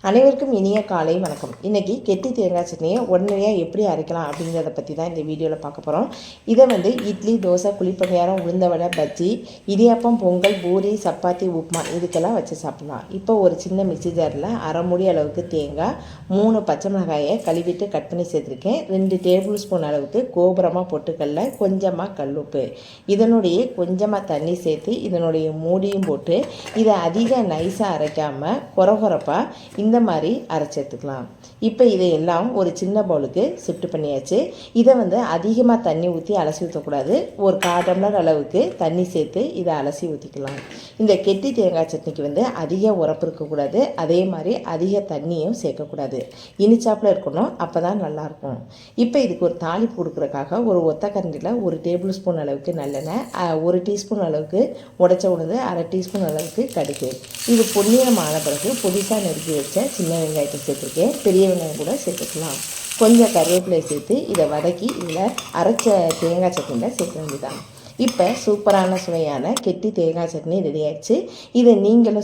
அனைவருக்கும் இனிய காலை வணக்கம். இன்றைக்கி கெட்டி தேங்காய் சட்னியை உடனடியாக எப்படி அரைக்கலாம் அப்படிங்கிறத பற்றி தான் இந்த வீடியோவில் பார்க்க போகிறோம். இதை இட்லி, தோசை, குழிப்பணியாரம், உளுந்த வடை, பஜ்ஜி, இடியாப்பம், பொங்கல், பூரி, சப்பாத்தி, உப்புமா இதுக்கெல்லாம் வச்சு சாப்பிட்லாம். இப்போ ஒரு சின்ன மிக்ஸி ஜாரில் அரை மூடி அளவுக்கு தேங்காய், 3 பச்சை மிளகாயை கழுவிட்டு கட் பண்ணி சேர்த்துருக்கேன். 2 டேபிள் ஸ்பூன் அளவுக்கு கோபுரமாக பொட்டுக்கல்ல, கொஞ்சமாக கல்லுப்பு, இதனுடைய கொஞ்சமாக தண்ணி சேர்த்து இதனுடைய மூடியும் போட்டு இதை அதிக நைஸாக அரைக்காமல் குறகுறப்பாக இந்த மாதிரி அரைச்சி எடுத்துக்கலாம். இப்போ இதையெல்லாம் ஒரு சின்ன பவுலுக்கு ஷிஃப்ட் பண்ணியாச்சு. இதை அதிகமாக தண்ணி ஊற்றி அலசி ஊற்றக்கூடாது. ஒரு 1/4 டம்ளர் அளவுக்கு தண்ணி சேர்த்து இதை அலசி ஊற்றிக்கலாம். இந்த கெட்டி தேங்காய் சட்னிக்கு அதிக உரப்பு இருக்கக்கூடாது, அதே மாதிரி அதிக தண்ணியும் சேர்க்கக்கூடாது. இனிச்சாப்பில் இருக்கணும், அப்போ தான் நல்லாயிருக்கும். இப்போ இதுக்கு ஒரு தாளிப்பு கொடுக்குறக்காக ஒரு ஒத்தக்கரண்டியில் 1 டேபிள் ஸ்பூன் அளவுக்கு நல்லெண்ணெய், 1 டீஸ்பூன் அளவுக்கு உடைச்ச உளுந்து, 1/2 டீஸ்பூன் அளவுக்கு கடுகு, இது பொன்னிறமான பிறகு புதுசாக நறுக்கி வச்ச சின்ன வெங்காயத்தை சேர்த்துருக்கேன். பெரிய வெங்காயம் கூட சேர்த்துக்கலாம். கொஞ்சம் கருவேப்பிலை சேர்த்து இதை வதக்கி இதில் அரைச்ச தேங்காய் சட்னியில் சேர்க்க வேண்டியதான். இப்போ சூப்பரான சுவையான கெட்டி தேங்காய் சட்னி ரெடி ஆயிடுச்சு. இதை நீங்களும்